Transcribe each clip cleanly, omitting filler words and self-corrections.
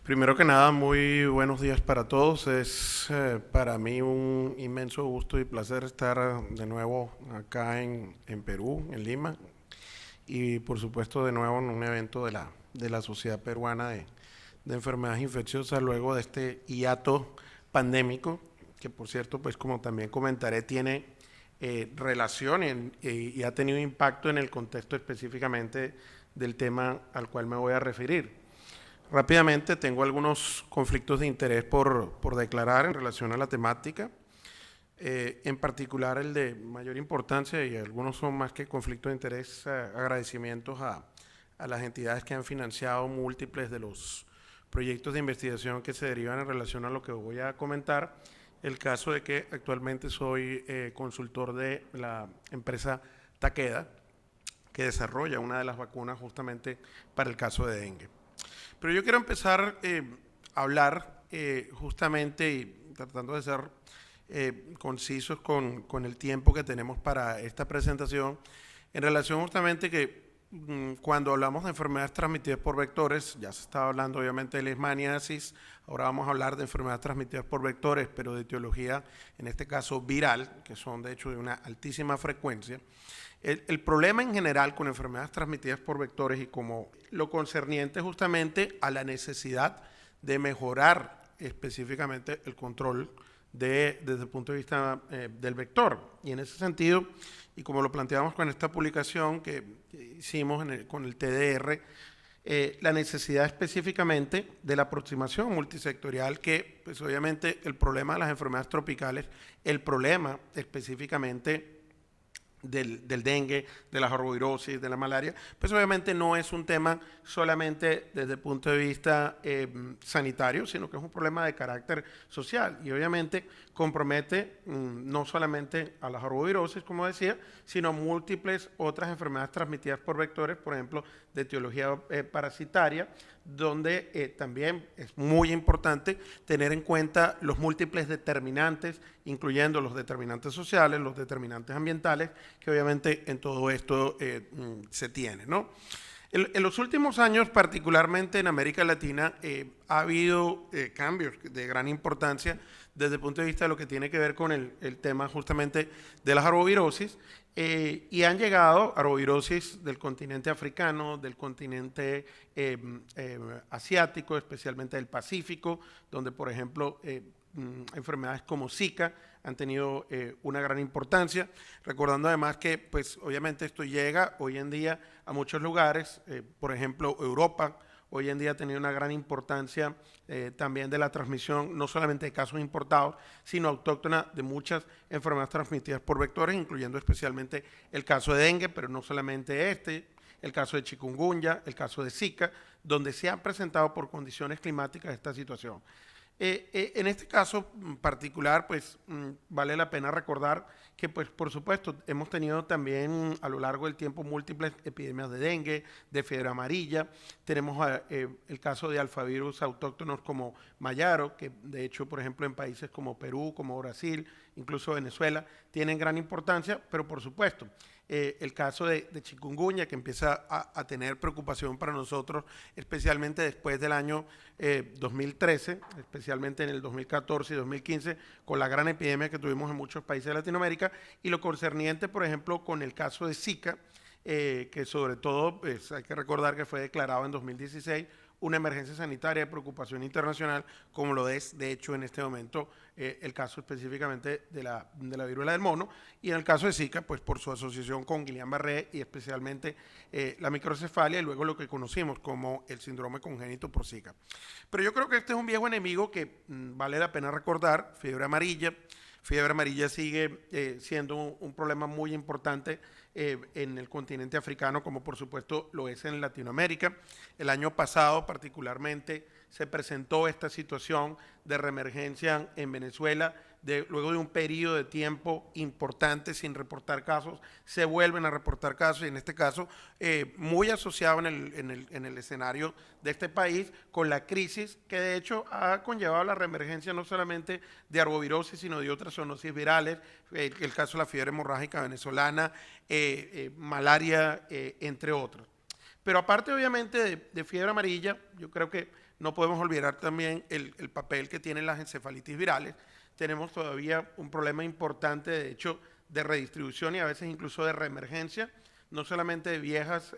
Primero que nada, muy buenos días para todos. Es para mí un inmenso gusto y placer estar de nuevo acá en Perú, en Lima, y por supuesto de nuevo en un evento de la Sociedad Peruana de Enfermedades Infecciosas luego de este hiato pandémico, que por cierto, pues como también comentaré, tiene relación y ha tenido impacto en el contexto específicamente del tema al cual me voy a referir. Rápidamente, tengo algunos conflictos de interés por declarar en relación a la temática, en particular el de mayor importancia, y algunos son más que conflictos de interés, agradecimientos a las entidades que han financiado múltiples de los proyectos de investigación que se derivan en relación a lo que voy a comentar. El caso de que actualmente soy consultor de la empresa Takeda, que desarrolla una de las vacunas justamente para el caso de dengue. Pero yo quiero empezar a hablar justamente y tratando de ser concisos con el tiempo que tenemos para esta presentación, en relación justamente que cuando hablamos de enfermedades transmitidas por vectores, ya se estaba hablando obviamente de leishmaniasis, ahora vamos a hablar de enfermedades transmitidas por vectores, pero de etiología, en este caso viral, que son de hecho de una altísima frecuencia. El problema en general con enfermedades transmitidas por vectores y como lo concerniente justamente a la necesidad de mejorar específicamente el control desde el punto de vista del vector. Y en ese sentido, y como lo planteamos con esta publicación que hicimos con el TDR, la necesidad específicamente de la aproximación multisectorial que, pues obviamente, el problema de las enfermedades tropicales, el problema específicamente del dengue, de la arbovirosis, de la malaria, pues obviamente no es un tema solamente desde el punto de vista sanitario, sino que es un problema de carácter social y obviamente compromete no solamente a las arbovirosis, como decía, sino múltiples otras enfermedades transmitidas por vectores, por ejemplo, de etiología parasitaria, donde también es muy importante tener en cuenta los múltiples determinantes, incluyendo los determinantes sociales, los determinantes ambientales, que obviamente en todo esto se tiene, ¿no? En los últimos años, particularmente en América Latina, ha habido cambios de gran importancia desde el punto de vista de lo que tiene que ver con el tema justamente de las arbovirosis, y han llegado arbovirosis del continente africano, del continente asiático, especialmente del Pacífico, donde por ejemplo enfermedades como Zika han tenido una gran importancia, recordando además que pues obviamente esto llega hoy en día a muchos lugares, por ejemplo Europa hoy en día ha tenido una gran importancia también de la transmisión, no solamente de casos importados, sino autóctona de muchas enfermedades transmitidas por vectores, incluyendo especialmente el caso de dengue, pero no solamente el caso de chikungunya, el caso de Zika, donde se han presentado por condiciones climáticas esta situación. En este caso particular, pues vale la pena recordar que, pues por supuesto, hemos tenido también a lo largo del tiempo múltiples epidemias de dengue, de fiebre amarilla. Tenemos el caso de alfavirus autóctonos como Mayaro, que de hecho, por ejemplo, en países como Perú, como Brasil, incluso Venezuela, tienen gran importancia, pero por supuesto, el caso de chikungunya, que empieza a tener preocupación para nosotros, especialmente después del año 2013, especialmente en el 2014 y 2015, con la gran epidemia que tuvimos en muchos países de Latinoamérica, y lo concerniente, por ejemplo, con el caso de Zika, que sobre todo pues, hay que recordar que fue declarado en 2016 una emergencia sanitaria de preocupación internacional, como lo es, de hecho, en este momento el caso específicamente de la viruela del mono, y en el caso de Zika, pues por su asociación con Guillain-Barré y especialmente la microcefalia, y luego lo que conocimos como el síndrome congénito por Zika. Pero yo creo que este es un viejo enemigo que vale la pena recordar, fiebre amarilla. Fiebre amarilla sigue siendo un problema muy importante en el continente africano, como por supuesto lo es en Latinoamérica. El año pasado particularmente se presentó esta situación de reemergencia en Venezuela, luego de un periodo de tiempo importante sin reportar casos, se vuelven a reportar casos, y en este caso muy asociado en el escenario de este país con la crisis que de hecho ha conllevado la reemergencia no solamente de arbovirosis, sino de otras zoonosis virales, el caso de la fiebre hemorrágica venezolana, malaria, entre otros. Pero aparte obviamente de fiebre amarilla, yo creo que no podemos olvidar también el papel que tienen las encefalitis virales. Tenemos todavía un problema importante, de hecho, de redistribución y a veces incluso de reemergencia, no solamente de viejas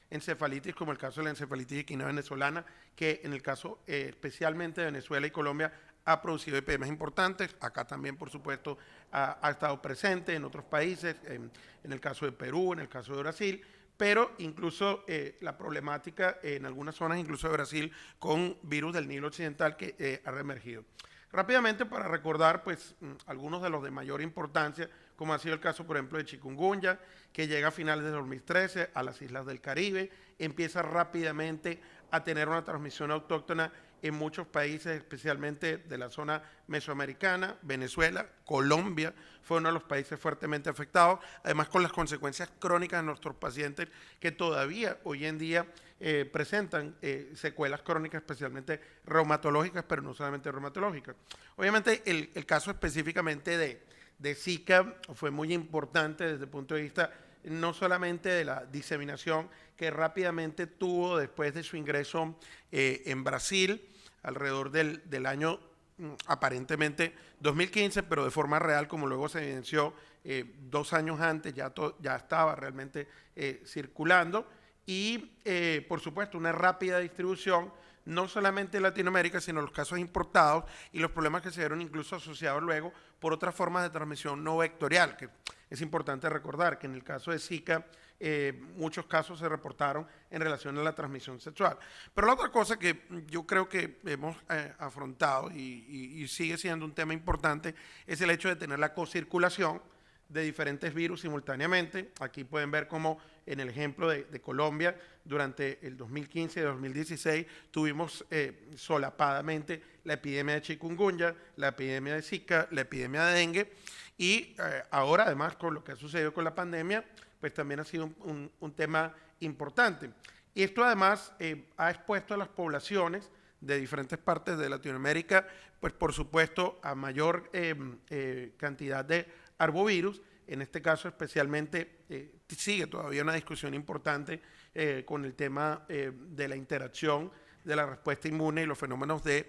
encefalitis, como el caso de la encefalitis equina venezolana, que en el caso especialmente de Venezuela y Colombia ha producido epidemias importantes. Acá también, por supuesto, ha estado presente en otros países, en el caso de Perú, en el caso de Brasil, pero incluso la problemática en algunas zonas, incluso de Brasil, con virus del Nilo Occidental que ha reemergido. Rápidamente, para recordar pues algunos de los de mayor importancia, como ha sido el caso, por ejemplo, de chikungunya, que llega a finales de 2013 a las islas del Caribe, empieza rápidamente a tener una transmisión autóctona en muchos países, especialmente de la zona mesoamericana. Venezuela, Colombia fue uno de los países fuertemente afectados, además con las consecuencias crónicas de nuestros pacientes que todavía hoy en día presentan secuelas crónicas, especialmente reumatológicas, pero no solamente reumatológicas. Obviamente el caso específicamente de Zika fue muy importante desde el punto de vista no solamente de la diseminación que rápidamente tuvo después de su ingreso en Brasil, alrededor del año aparentemente 2015, pero de forma real, como luego se evidenció 2 años antes, ya estaba realmente circulando, y por supuesto una rápida distribución, no solamente en Latinoamérica, sino los casos importados y los problemas que se dieron incluso asociados luego por otras formas de transmisión no vectorial, que es importante recordar que en el caso de Zika, muchos casos se reportaron en relación a la transmisión sexual. Pero la otra cosa que yo creo que hemos afrontado y sigue siendo un tema importante es el hecho de tener la cocirculación de diferentes virus simultáneamente. Aquí pueden ver cómo en el ejemplo de Colombia, durante el 2015 y 2016, tuvimos solapadamente la epidemia de chikungunya, la epidemia de Zika, la epidemia de dengue, y ahora además con lo que ha sucedido con la pandemia, pues también ha sido un tema importante. Y esto además ha expuesto a las poblaciones de diferentes partes de Latinoamérica, pues por supuesto a mayor cantidad de arbovirus. En este caso especialmente sigue todavía una discusión importante con el tema de la interacción de la respuesta inmune y los fenómenos de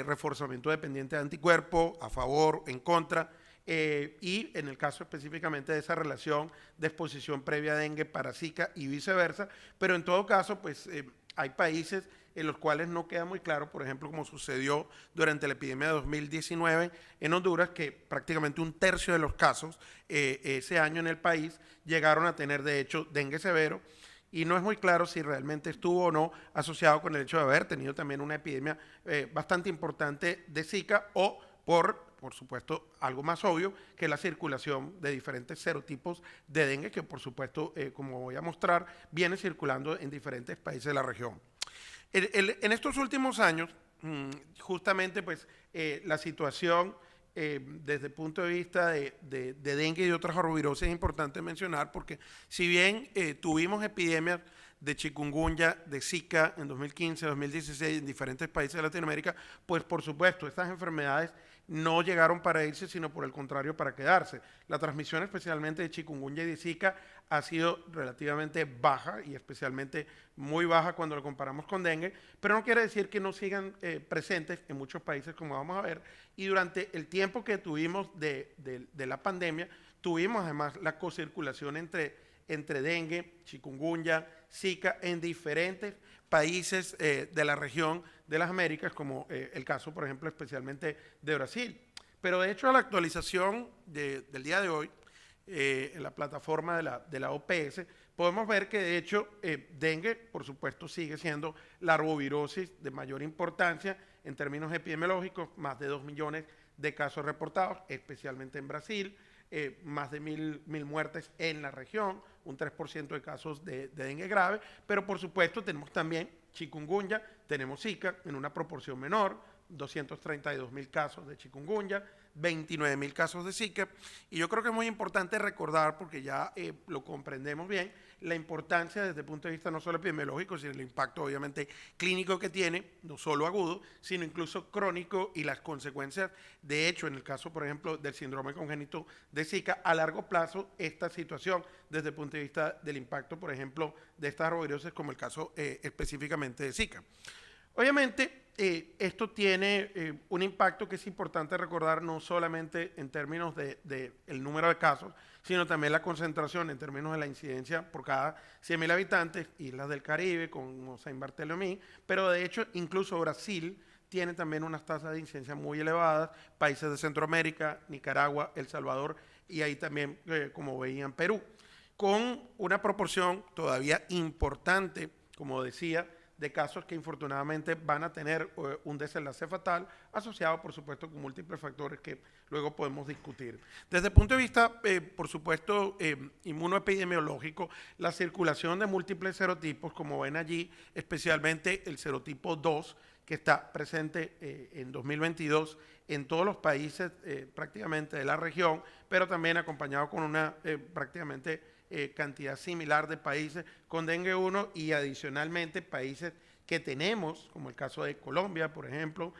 reforzamiento dependiente de anticuerpos, a favor, en contra, y en el caso específicamente de esa relación de exposición previa a dengue para Zika y viceversa, pero en todo caso pues hay países en los cuales no queda muy claro, por ejemplo, como sucedió durante la epidemia de 2019 en Honduras, que prácticamente 1/3 de los casos ese año en el país llegaron a tener, de hecho, dengue severo, y no es muy claro si realmente estuvo o no asociado con el hecho de haber tenido también una epidemia bastante importante de Zika o por supuesto, algo más obvio, que la circulación de diferentes serotipos de dengue, que por supuesto, como voy a mostrar, viene circulando en diferentes países de la región. En estos últimos años, justamente pues la situación desde el punto de vista de dengue y de otras arboviroses es importante mencionar, porque si bien tuvimos epidemias de chikungunya, de Zika en 2015, 2016 en diferentes países de Latinoamérica, pues por supuesto estas enfermedades no llegaron para irse, sino por el contrario para quedarse. La transmisión especialmente de chikungunya y de Zika ha sido relativamente baja y especialmente muy baja cuando lo comparamos con dengue, pero no quiere decir que no sigan presentes en muchos países, como vamos a ver, y durante el tiempo que tuvimos de la pandemia, tuvimos además la cocirculación entre dengue, chikungunya, Zika en diferentes países de la región de las Américas, como el caso, por ejemplo, especialmente de Brasil. Pero de hecho, a la actualización del día de hoy, en la plataforma de la OPS, podemos ver que de hecho dengue, por supuesto, sigue siendo la arbovirosis de mayor importancia en términos epidemiológicos, más de 2 millones de casos reportados, especialmente en Brasil, más de mil muertes en la región, un 3% de casos de dengue grave, pero por supuesto tenemos también chikungunya, tenemos Zika en una proporción menor, 232.000 casos de chikungunya, 29.000 casos de Zika, y yo creo que es muy importante recordar, porque ya lo comprendemos bien, la importancia desde el punto de vista no solo epidemiológico, sino el impacto obviamente clínico que tiene, no solo agudo, sino incluso crónico, y las consecuencias, de hecho, en el caso, por ejemplo, del síndrome congénito de Zika, a largo plazo, esta situación, desde el punto de vista del impacto, por ejemplo, de estas arboviroses, como el caso específicamente de Zika. Obviamente, esto tiene un impacto que es importante recordar no solamente en términos de el número de casos, sino también la concentración en términos de la incidencia por cada 100.000 habitantes, islas del Caribe como Saint Barthélemy, pero de hecho incluso Brasil tiene también unas tasas de incidencia muy elevadas, países de Centroamérica, Nicaragua, El Salvador y ahí también, como veían, Perú, con una proporción todavía importante, como decía, de casos que infortunadamente van a tener un desenlace fatal asociado, por supuesto, con múltiples factores que luego podemos discutir. Desde el punto de vista, por supuesto, inmunoepidemiológico, la circulación de múltiples serotipos, como ven allí, especialmente el serotipo 2, que está presente en 2022 en todos los países prácticamente de la región, pero también acompañado con una prácticamente cantidad similar de países con dengue 1 y adicionalmente países que tenemos, como el caso de Colombia, por ejemplo,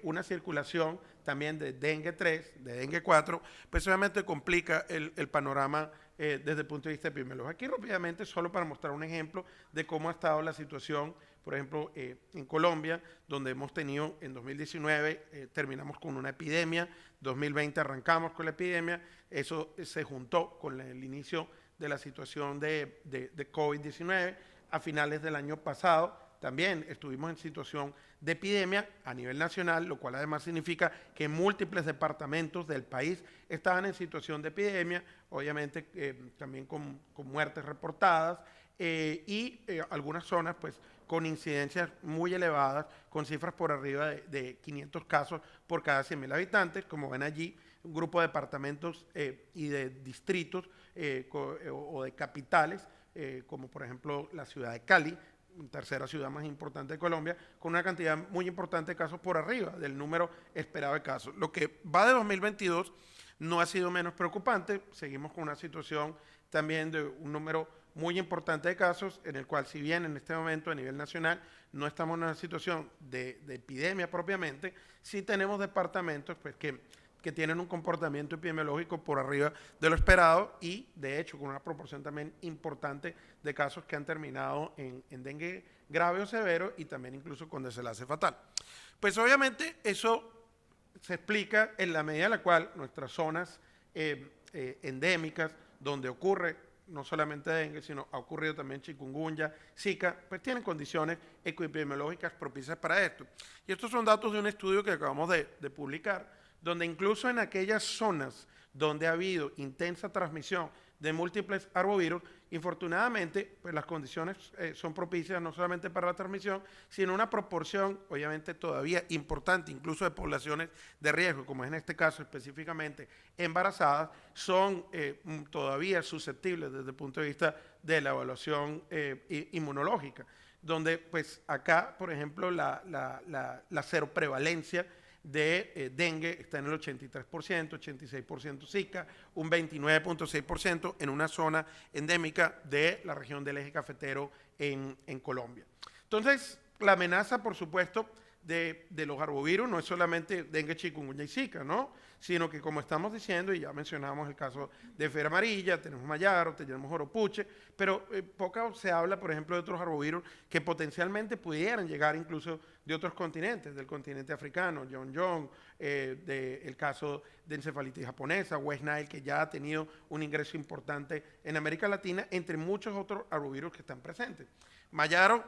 una circulación también de dengue 3, de dengue 4, pues obviamente complica el panorama desde el punto de vista epidemiológico. Aquí rápidamente, solo para mostrar un ejemplo de cómo ha estado la situación, por ejemplo, en Colombia, donde hemos tenido en 2019, terminamos con una epidemia, 2020 arrancamos con la epidemia, eso se juntó con el inicio de la situación de COVID-19. A finales del año pasado también estuvimos en situación de epidemia a nivel nacional, lo cual además significa que múltiples departamentos del país estaban en situación de epidemia, obviamente también con muertes reportadas y algunas zonas pues con incidencias muy elevadas, con cifras por arriba de 500 casos por cada 100.000 habitantes, como ven allí, un grupo de departamentos y de distritos o de capitales, como por ejemplo la ciudad de Cali, tercera ciudad más importante de Colombia, con una cantidad muy importante de casos por arriba del número esperado de casos. Lo que va de 2022 no ha sido menos preocupante, seguimos con una situación también de un número muy importante de casos, en el cual si bien en este momento a nivel nacional no estamos en una situación de epidemia propiamente, sí tenemos departamentos pues, que tienen un comportamiento epidemiológico por arriba de lo esperado y de hecho con una proporción también importante de casos que han terminado en dengue grave o severo y también incluso con desenlace fatal. Pues obviamente eso se explica en la medida en la cual nuestras zonas endémicas, donde ocurre no solamente dengue, sino ha ocurrido también chikungunya, zika, pues tienen condiciones epidemiológicas propicias para esto. Y estos son datos de un estudio que acabamos de publicar, donde incluso en aquellas zonas donde ha habido intensa transmisión de múltiples arbovirus, infortunadamente, pues las condiciones son propicias no solamente para la transmisión, sino una proporción, obviamente todavía importante, incluso de poblaciones de riesgo, como es en este caso específicamente embarazadas, son todavía susceptibles desde el punto de vista de la evaluación inmunológica, donde pues acá, por ejemplo, la seroprevalencia de dengue está en el 83%, 86% Zika, un 29.6% en una zona endémica de la región del eje cafetero en Colombia. Entonces, la amenaza, por supuesto, de los arbovirus no es solamente dengue, chikungunya y zika, ¿no? Sino que como estamos diciendo, y ya mencionamos el caso de fiebre amarilla, tenemos mayaro, tenemos oropuche, pero poco se habla, por ejemplo, de otros arbovirus que potencialmente pudieran llegar incluso de otros continentes, del continente africano, John, el caso de encefalitis japonesa, West Nile, que ya ha tenido un ingreso importante en América Latina, entre muchos otros arbovirus que están presentes. Mayaro,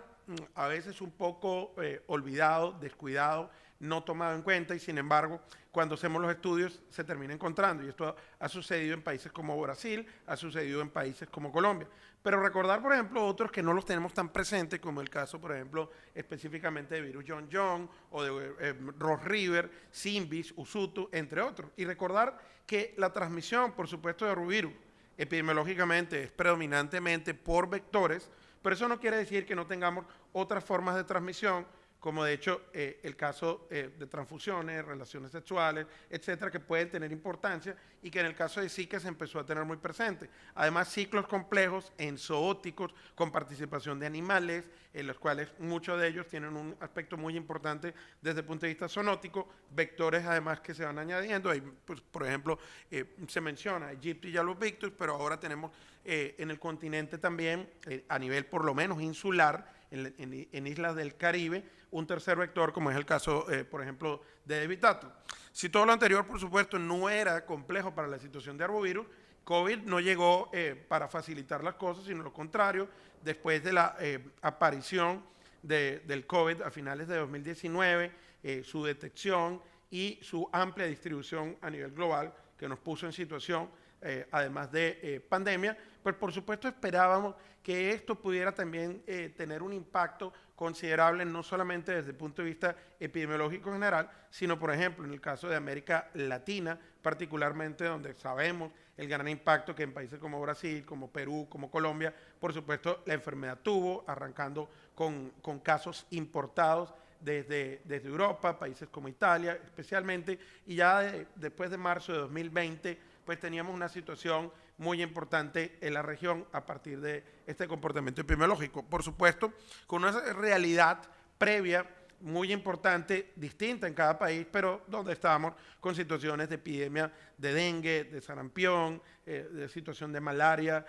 a veces un poco olvidado, descuidado, no tomado en cuenta y sin embargo cuando hacemos los estudios se termina encontrando y esto ha sucedido en países como Brasil, ha sucedido en países como Colombia. Pero recordar por ejemplo otros que no los tenemos tan presentes como el caso por ejemplo específicamente de virus John o de Ross River, Simbis, Usutu, entre otros. Y recordar que la transmisión por supuesto de arbovirus epidemiológicamente es predominantemente por vectores, pero eso no quiere decir que no tengamos otras formas de transmisión, como de hecho el caso de transfusiones, relaciones sexuales, etcétera, que pueden tener importancia y que en el caso de Zika se empezó a tener muy presente. Además, ciclos complejos en zoóticos con participación de animales, en los cuales muchos de ellos tienen un aspecto muy importante desde el punto de vista zoonótico, vectores además que se van añadiendo. Ahí, pues, por ejemplo, se menciona Egypti y Yellow Victus, pero ahora tenemos en el continente también, a nivel por lo menos insular, en islas del Caribe, un tercer vector, como es el caso, por ejemplo, de Devitato. Si todo lo anterior, por supuesto, no era complejo para la situación de arbovirus, COVID no llegó para facilitar las cosas, sino lo contrario, después de la aparición del COVID a finales de 2019, su detección y su amplia distribución a nivel global, que nos puso en situación, además de pandemia, pues por supuesto esperábamos que esto pudiera también tener un impacto considerable, no solamente desde el punto de vista epidemiológico en general, sino por ejemplo en el caso de América Latina, particularmente donde sabemos el gran impacto que en países como Brasil, como Perú, como Colombia, por supuesto la enfermedad tuvo, arrancando con casos importados desde Europa, países como Italia especialmente, y ya después de marzo de 2020, pues teníamos una situación muy importante en la región a partir de este comportamiento epidemiológico. Por supuesto, con una realidad previa muy importante, distinta en cada país, pero donde estábamos con situaciones de epidemia de dengue, de sarampión, de situación de malaria,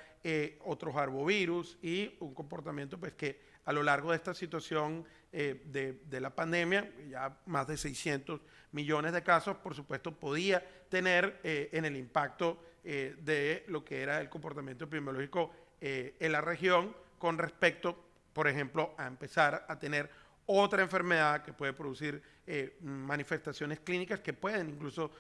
otros arbovirus y un comportamiento pues que a lo largo de esta situación de la pandemia, ya más de 600 millones de casos, por supuesto, podía tener en el impacto de lo que era el comportamiento epidemiológico en la región con respecto, por ejemplo, a empezar a tener otra enfermedad que puede producir manifestaciones clínicas que pueden incluso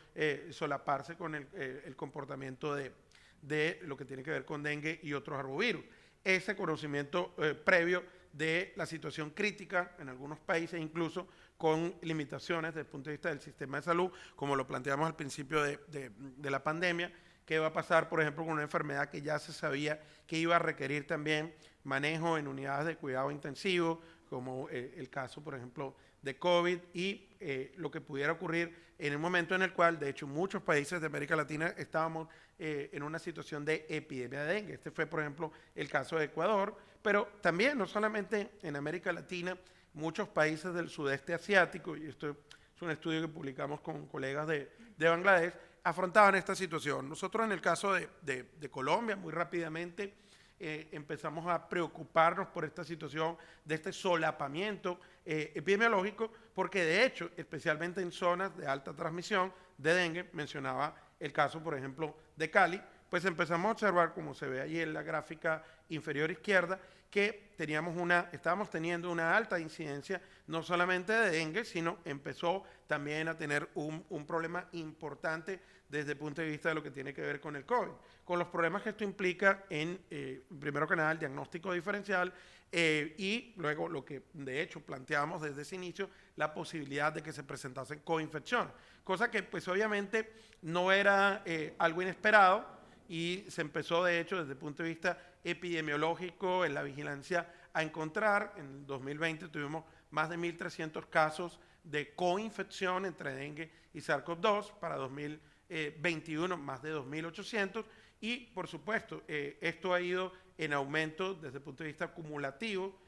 solaparse con el comportamiento de lo que tiene que ver con dengue y otros arbovirus. Ese conocimiento previo de la situación crítica en algunos países, incluso con limitaciones desde el punto de vista del sistema de salud, como lo planteamos al principio de la pandemia, qué va a pasar, por ejemplo, con una enfermedad que ya se sabía que iba a requerir también manejo en unidades de cuidado intensivo, como el caso, por ejemplo, de COVID, y lo que pudiera ocurrir en un momento en el cual, de hecho, muchos países de América Latina estábamos en una situación de epidemia de dengue. Este fue, por ejemplo, el caso de Ecuador, pero también, no solamente en América Latina, muchos países del sudeste asiático, y esto es un estudio que publicamos con colegas de Bangladesh, afrontaban esta situación. Nosotros en el caso de Colombia, muy rápidamente, empezamos a preocuparnos por esta situación de este solapamiento epidemiológico, porque de hecho, especialmente en zonas de alta transmisión de dengue, mencionaba el caso, por ejemplo, de Cali, pues empezamos a observar, como se ve allí en la gráfica inferior izquierda, que estábamos teniendo una alta incidencia, no solamente de dengue, sino empezó también a tener un problema importante desde el punto de vista de lo que tiene que ver con el COVID, con los problemas que esto implica en, primero que nada, el diagnóstico diferencial y luego lo que de hecho planteamos desde ese inicio, la posibilidad de que se presentasen coinfecciones, cosa que pues obviamente no era algo inesperado y se empezó de hecho desde el punto de vista epidemiológico en la vigilancia a encontrar. En 2020 tuvimos más de 1.300 casos de coinfección entre dengue y SARS-CoV-2, para 2021 más de 2.800 y por supuesto esto ha ido en aumento desde el punto de vista acumulativo.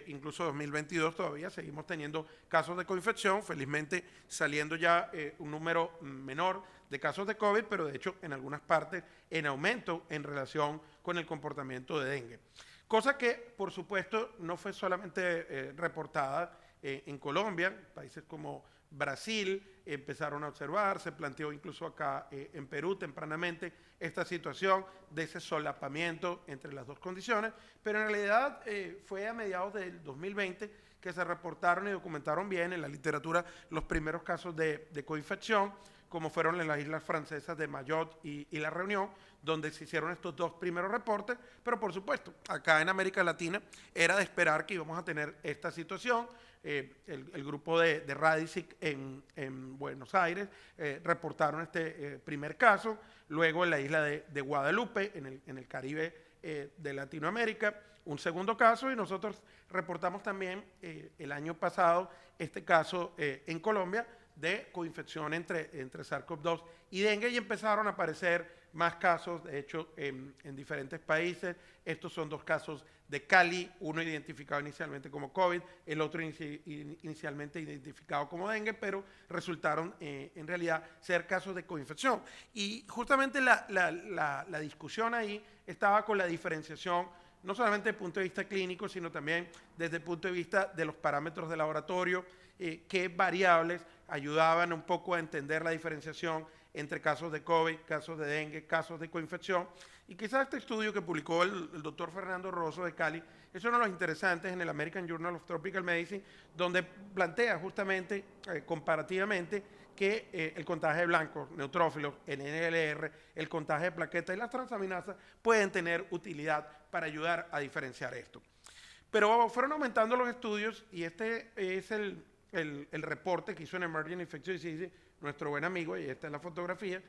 Incluso 2022 todavía seguimos teniendo casos de coinfección, felizmente saliendo ya un número menor de casos de COVID, pero de hecho en algunas partes en aumento en relación con el comportamiento de dengue. Cosa que por supuesto no fue solamente reportada en Colombia, países como Brasil empezaron a observar, se planteó incluso acá en Perú tempranamente esta situación de ese solapamiento entre las dos condiciones, pero en realidad fue a mediados del 2020 que se reportaron y documentaron bien en la literatura los primeros casos de coinfección, como fueron en las islas francesas de Mayotte y La Reunión, donde se hicieron estos dos primeros reportes, pero por supuesto, acá en América Latina era de esperar que íbamos a tener esta situación. El grupo de Radisic en Buenos Aires reportaron este primer caso, luego en la isla de Guadalupe, en el Caribe de Latinoamérica, un segundo caso, y nosotros reportamos también el año pasado este caso en Colombia de coinfección entre SARS-CoV-2 y dengue, y empezaron a aparecer más casos, de hecho, en diferentes países. Estos son 2 casos de Cali, uno identificado inicialmente como COVID, el otro inicialmente identificado como dengue, pero resultaron en realidad ser casos de coinfección. Y justamente la discusión ahí estaba con la diferenciación, no solamente desde el punto de vista clínico, sino también desde el punto de vista de los parámetros de laboratorio, qué variables ayudaban un poco a entender la diferenciación entre casos de COVID, casos de dengue, casos de coinfección. Y quizás este estudio que publicó el doctor Fernando Rosso de Cali es uno de los interesantes en el American Journal of Tropical Medicine, donde plantea justamente, comparativamente, que el contagio de blancos, neutrófilos, NLR, el contagio de plaquetas y las transaminasas pueden tener utilidad para ayudar a diferenciar esto. Pero fueron aumentando los estudios y este es el reporte que hizo en Emerging Infectious Diseases nuestro buen amigo, y esta es la fotografía,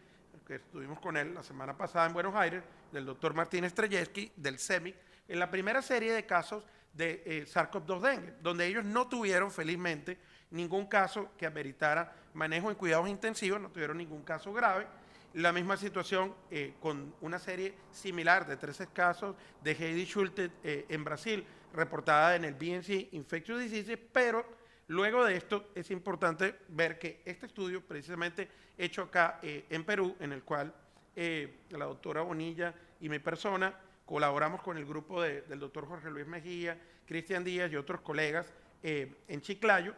que estuvimos con él la semana pasada en Buenos Aires, del doctor Martín Strejewski, del CEMIC, en la primera serie de casos de SARS-CoV-2 dengue, donde ellos no tuvieron, felizmente, ningún caso que ameritara manejo en cuidados intensivos, no tuvieron ningún caso grave. La misma situación con una serie similar de 13 casos de Heidi Schulte en Brasil, reportada en el BNC Infectious Diseases, pero luego de esto es importante ver que este estudio, precisamente hecho acá en Perú, en el cual la doctora Bonilla y mi persona colaboramos con el grupo del doctor Jorge Luis Mejía, Cristian Díaz y otros colegas en Chiclayo,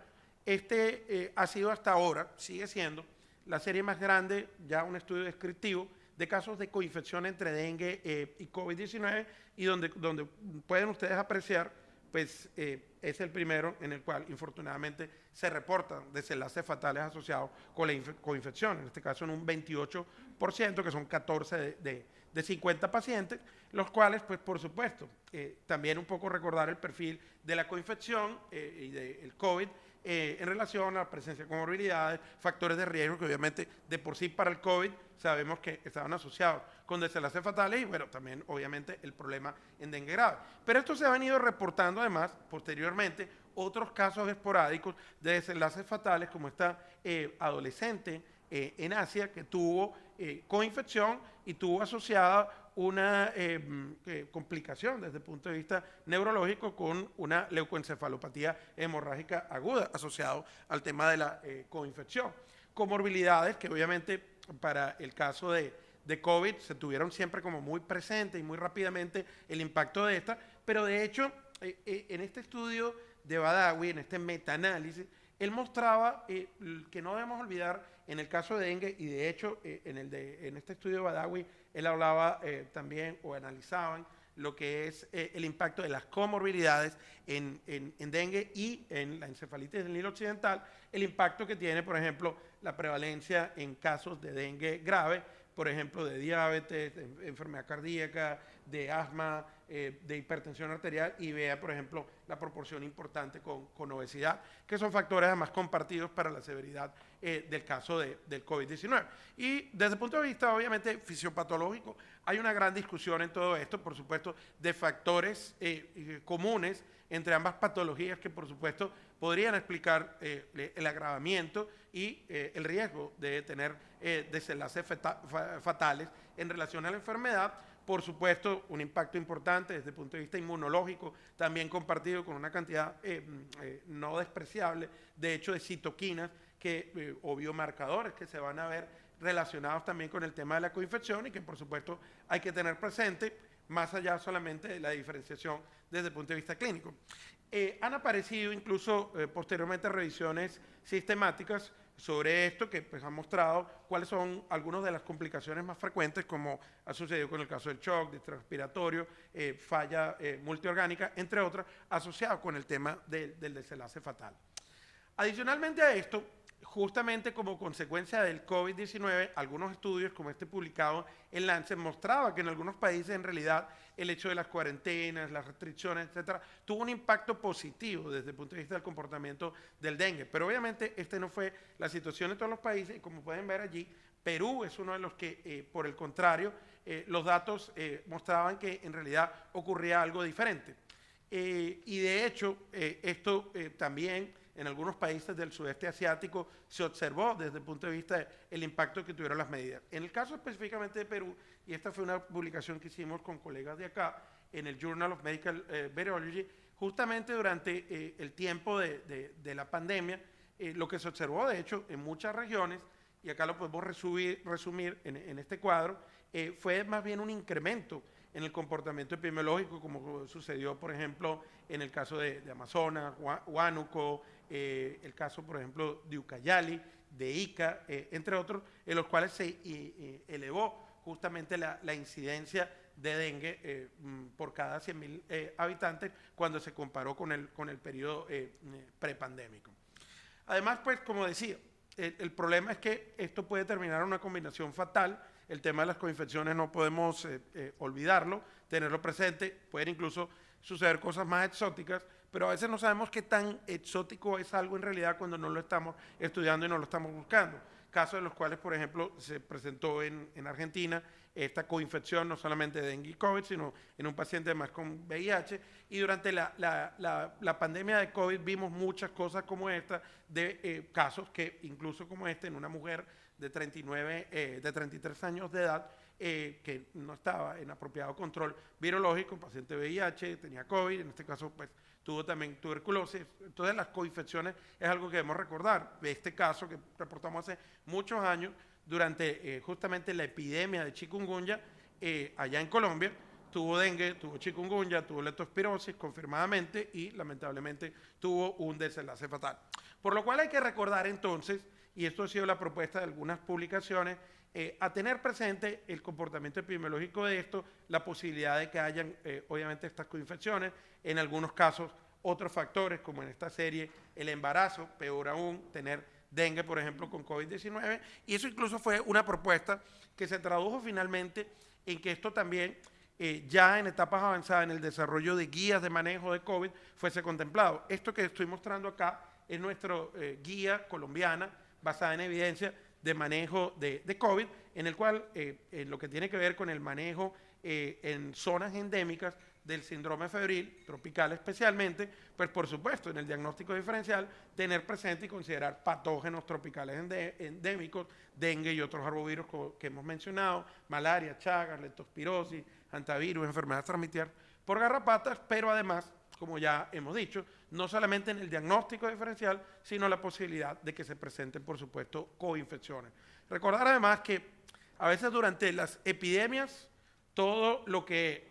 ha sido hasta ahora, sigue siendo, la serie más grande, ya un estudio descriptivo, de casos de coinfección entre dengue y COVID-19, y donde pueden ustedes apreciar, pues es el primero en el cual infortunadamente se reportan desenlaces fatales asociados con la coinfección, en este caso en un 28%, que son 14 de 50 pacientes, los cuales, pues por supuesto, también un poco recordar el perfil de la coinfección y del COVID, en relación a la presencia de comorbilidades, factores de riesgo que obviamente de por sí para el COVID sabemos que estaban asociados con desenlaces fatales y bueno, también obviamente el problema en dengue grave. Pero esto se ha venido reportando además posteriormente otros casos esporádicos de desenlaces fatales, como esta adolescente en Asia que tuvo coinfección y tuvo asociada una complicación desde el punto de vista neurológico con una leucoencefalopatía hemorrágica aguda asociado al tema de la coinfección. Comorbilidades que obviamente para el caso de COVID se tuvieron siempre como muy presentes y muy rápidamente el impacto de esta, pero de hecho en este estudio de Badawi, en este metaanálisis, él mostraba que no debemos olvidar en el caso de dengue, y de hecho en este estudio de Badawi él hablaba también o analizaban lo que es el impacto de las comorbilidades en dengue y en la encefalitis del Nilo Occidental, el impacto que tiene, por ejemplo, la prevalencia en casos de dengue grave, por ejemplo, de diabetes, de enfermedad cardíaca, de asma, de hipertensión arterial, y vea, por ejemplo, la proporción importante con obesidad, que son factores además compartidos para la severidad del caso del COVID-19. Y desde el punto de vista, obviamente, fisiopatológico, hay una gran discusión en todo esto, por supuesto, de factores comunes entre ambas patologías que, por supuesto, podrían explicar el agravamiento y el riesgo de tener desenlaces fatales en relación a la enfermedad. Por supuesto, un impacto importante desde el punto de vista inmunológico, también compartido con una cantidad no despreciable, de hecho, de citoquinas o biomarcadores que se van a ver relacionados también con el tema de la coinfección y que, por supuesto, hay que tener presente, más allá solamente de la diferenciación desde el punto de vista clínico. Han aparecido incluso posteriormente revisiones sistemáticas sobre esto que pues, han mostrado cuáles son algunas de las complicaciones más frecuentes, como ha sucedido con el caso del shock, de respiratorio, falla multiorgánica, entre otras, asociado con el tema del desenlace fatal. Adicionalmente a esto, justamente como consecuencia del COVID-19, algunos estudios como este publicado en Lancet mostraba que en algunos países en realidad el hecho de las cuarentenas, las restricciones, etcétera, tuvo un impacto positivo desde el punto de vista del comportamiento del dengue. Pero obviamente este no fue la situación en todos los países y como pueden ver allí, Perú es uno de los que, por el contrario, los datos mostraban que en realidad ocurría algo diferente. Y de hecho, esto también en algunos países del sudeste asiático se observó desde el punto de vista del impacto que tuvieron las medidas. En el caso específicamente de Perú, y esta fue una publicación que hicimos con colegas de acá, en el Journal of Medical Virology, justamente durante el tiempo de la pandemia, lo que se observó, de hecho, en muchas regiones, y acá lo podemos resumir en este cuadro, fue más bien un incremento en el comportamiento epidemiológico, como sucedió, por ejemplo, en el caso de Amazonas, Huánuco, el caso, por ejemplo, de Ucayali, de Ica, entre otros, en los cuales se elevó justamente la incidencia de dengue por cada 100.000 habitantes cuando se comparó con el periodo prepandémico. Además, pues, como decía, el problema es que esto puede terminar en una combinación fatal. El tema de las coinfecciones no podemos olvidarlo, tenerlo presente. Pueden incluso suceder cosas más exóticas, pero a veces no sabemos qué tan exótico es algo en realidad cuando no lo estamos estudiando y no lo estamos buscando. Casos en los cuales, por ejemplo, se presentó en Argentina esta coinfección, no solamente de dengue y COVID, sino en un paciente además con VIH. Y durante la pandemia de COVID vimos muchas cosas como esta, de casos que incluso como este, en una mujer de 33 años de edad, que no estaba en apropiado control virológico, paciente VIH, tenía COVID, en este caso pues tuvo también tuberculosis. Entonces las coinfecciones es algo que debemos recordar. De este caso que reportamos hace muchos años, durante justamente la epidemia de chikungunya, allá en Colombia, tuvo dengue, tuvo chikungunya, tuvo leptospirosis confirmadamente y lamentablemente tuvo un desenlace fatal. Por lo cual hay que recordar entonces, y esto ha sido la propuesta de algunas publicaciones, a tener presente el comportamiento epidemiológico de esto, la posibilidad de que hayan obviamente estas coinfecciones, en algunos casos otros factores como en esta serie el embarazo, peor aún tener dengue por ejemplo con COVID-19, y eso incluso fue una propuesta que se tradujo finalmente en que esto también ya en etapas avanzadas en el desarrollo de guías de manejo de COVID fuese contemplado. Esto que estoy mostrando acá es nuestra guía colombiana basada en evidencia de manejo de COVID, en el cual en lo que tiene que ver con el manejo en zonas endémicas del síndrome febril, tropical especialmente, pues por supuesto en el diagnóstico diferencial tener presente y considerar patógenos tropicales endémicos, dengue y otros arbovirus que hemos mencionado, malaria, chagas, leptospirosis, hantavirus, enfermedades transmitidas por garrapatas, pero además, como ya hemos dicho, no solamente en el diagnóstico diferencial, sino la posibilidad de que se presenten, por supuesto, coinfecciones. Recordar además que a veces durante las epidemias, todo lo que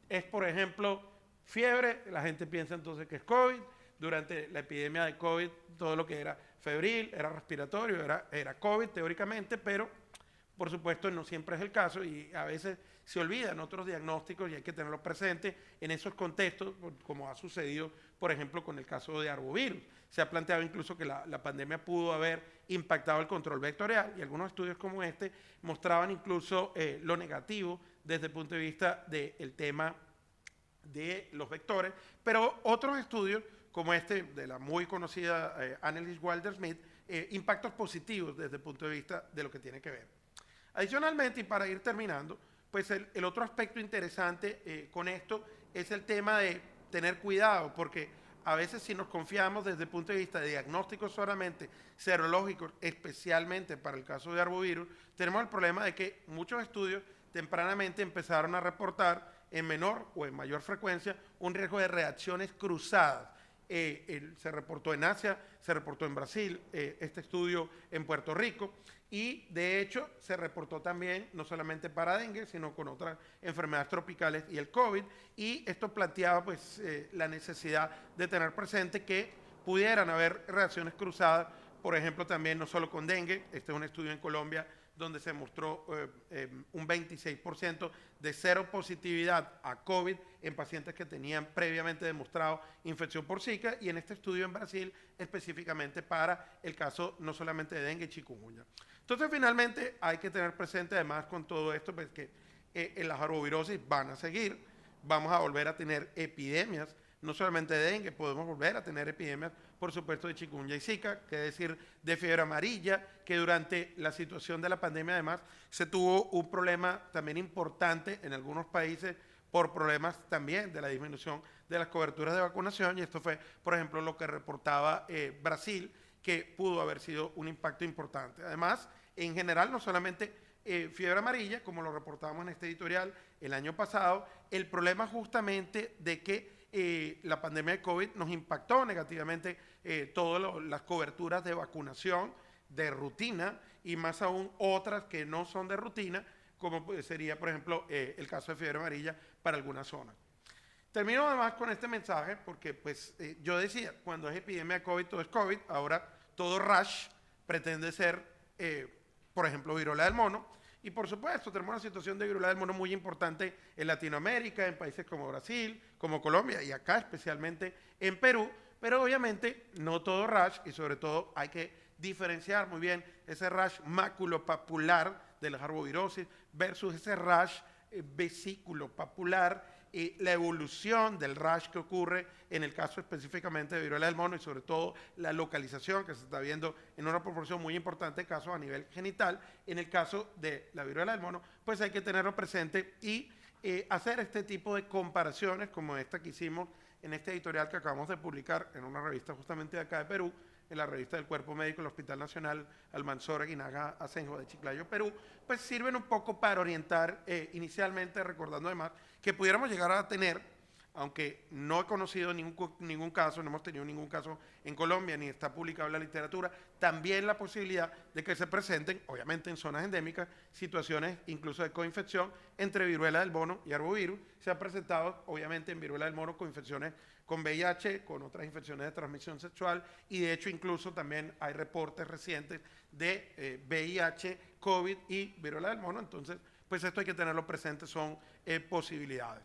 es, por ejemplo, fiebre, la gente piensa entonces que es COVID. Durante la epidemia de COVID, todo lo que era febril, era respiratorio, era COVID teóricamente, pero por supuesto no siempre es el caso y a veces se olvidan otros diagnósticos y hay que tenerlos presentes en esos contextos, como ha sucedido, por ejemplo, con el caso de arbovirus. Se ha planteado incluso que la pandemia pudo haber impactado el control vectorial y algunos estudios como este mostraban incluso lo negativo desde el punto de vista del tema de los vectores, pero otros estudios como este de la muy conocida Annelies Wilder-Smith, impactos positivos desde el punto de vista de lo que tiene que ver. Adicionalmente, y para ir terminando, pues el otro aspecto interesante con esto es el tema de tener cuidado, porque a veces si nos confiamos desde el punto de vista de diagnósticos solamente serológicos, especialmente para el caso de arbovirus, tenemos el problema de que muchos estudios tempranamente empezaron a reportar en menor o en mayor frecuencia un riesgo de reacciones cruzadas. Se reportó en Asia, se reportó en Brasil, este estudio en Puerto Rico, y de hecho se reportó también no solamente para dengue, sino con otras enfermedades tropicales y el COVID, y esto planteaba pues la necesidad de tener presente que pudieran haber reacciones cruzadas, por ejemplo también no solo con dengue. Este es un estudio en Colombia donde se mostró un 26% de cero positividad a COVID en pacientes que tenían previamente demostrado infección por Zika, y en este estudio en Brasil específicamente para el caso no solamente de dengue y chikungunya. Entonces finalmente hay que tener presente además con todo esto pues, que en las arbovirosis van a seguir, vamos a volver a tener epidemias, no solamente de dengue, podemos volver a tener epidemias, por supuesto, de chikungunya y Zika, que es decir, de fiebre amarilla, que durante la situación de la pandemia además se tuvo un problema también importante en algunos países por problemas también de la disminución de las coberturas de vacunación, y esto fue, por ejemplo, lo que reportaba Brasil, que pudo haber sido un impacto importante. Además, en general, no solamente fiebre amarilla, como lo reportábamos en este editorial el año pasado, el problema justamente de que la pandemia de COVID nos impactó negativamente todas las coberturas de vacunación de rutina y más aún otras que no son de rutina, como sería, por ejemplo, el caso de fiebre amarilla para algunas zonas. Termino además con este mensaje porque pues yo decía, cuando es epidemia de COVID, todo es COVID, ahora todo rash pretende ser, por ejemplo, viruela del mono, y por supuesto tenemos una situación de viruela del mono muy importante en Latinoamérica, en países como Brasil, como Colombia y acá especialmente en Perú, pero obviamente no todo rash y sobre todo hay que diferenciar muy bien ese rash maculopapular de la arbovirosis versus ese rash vesículopapular, la evolución del rash que ocurre en el caso específicamente de viruela del mono y sobre todo la localización que se está viendo en una proporción muy importante de casos a nivel genital. En el caso de la viruela del mono, pues hay que tenerlo presente y hacer este tipo de comparaciones como esta que hicimos en este editorial que acabamos de publicar en una revista justamente de acá de Perú, en la revista del Cuerpo Médico del Hospital Nacional Almanzora Guinaga Asenjo de Chiclayo, Perú, pues sirven un poco para orientar inicialmente, recordando además que pudiéramos llegar a tener, aunque no he conocido ningún caso, no hemos tenido ningún caso en Colombia, ni está publicado en la literatura, también la posibilidad de que se presenten, obviamente en zonas endémicas, situaciones incluso de coinfección entre viruela del mono y arbovirus. Se ha presentado, obviamente, en viruela del mono coinfecciones con VIH, con otras infecciones de transmisión sexual, y de hecho incluso también hay reportes recientes de VIH, COVID y viruela del mono. Entonces, pues esto hay que tenerlo presente, son posibilidades.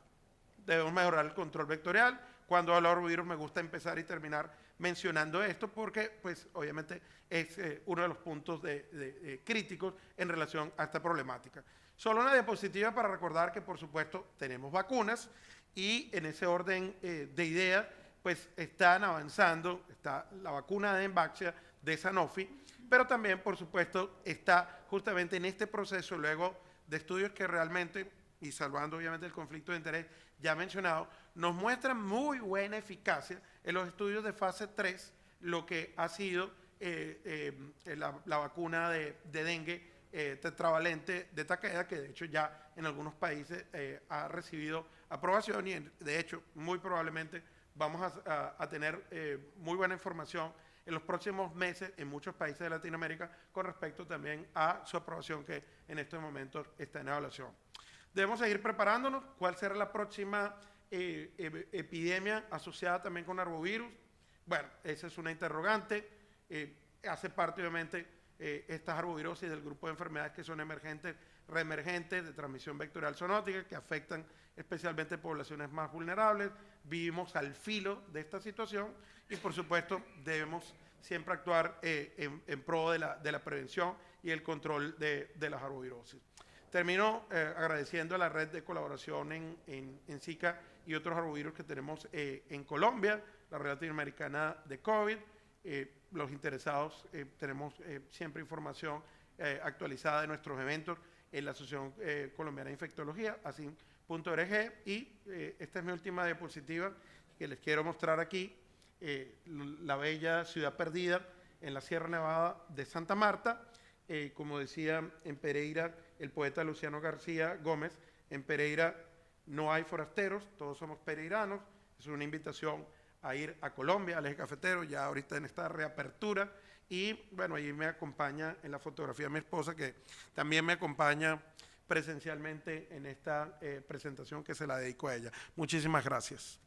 Debemos mejorar el control vectorial. Cuando hablo de arbovirus me gusta empezar y terminar mencionando esto porque, pues, obviamente es uno de los puntos críticos en relación a esta problemática. Solo una diapositiva para recordar que, por supuesto, tenemos vacunas y en ese orden de ideas, pues, están avanzando. Está la vacuna de Envaxia de Sanofi, pero también, por supuesto, está justamente en este proceso, luego de estudios que realmente, y salvando obviamente el conflicto de interés ya mencionado, nos muestran muy buena eficacia en los estudios de fase 3, lo que ha sido la vacuna de dengue tetravalente de Takeda, que de hecho ya en algunos países ha recibido aprobación y de hecho muy probablemente vamos a tener muy buena información en los próximos meses en muchos países de Latinoamérica con respecto también a su aprobación que en estos momentos está en evaluación. Debemos seguir preparándonos. ¿Cuál será la próxima epidemia asociada también con arbovirus? Bueno, esa es una interrogante. Hace parte, obviamente, estas arbovirosis del grupo de enfermedades que son emergentes, reemergentes, de transmisión vectorial zoonótica, que afectan especialmente poblaciones más vulnerables. Vivimos al filo de esta situación y, por supuesto, debemos siempre actuar en pro de la prevención y el control de las arbovirosis. Termino agradeciendo a la red de colaboración en Zika y otros arbovirus que tenemos en Colombia, la red latinoamericana de COVID. Los interesados tenemos siempre información actualizada de nuestros eventos en la Asociación Colombiana de Infectología, así.org, y esta es mi última diapositiva que les quiero mostrar aquí, la bella ciudad perdida en la Sierra Nevada de Santa Marta. Como decía en Pereira el poeta Luciano García Gómez, en Pereira no hay forasteros, todos somos pereiranos. Es una invitación a ir a Colombia, al eje cafetero, ya ahorita en esta reapertura. Y bueno, allí me acompaña en la fotografía mi esposa, que también me acompaña presencialmente en esta presentación que se la dedico a ella. Muchísimas gracias.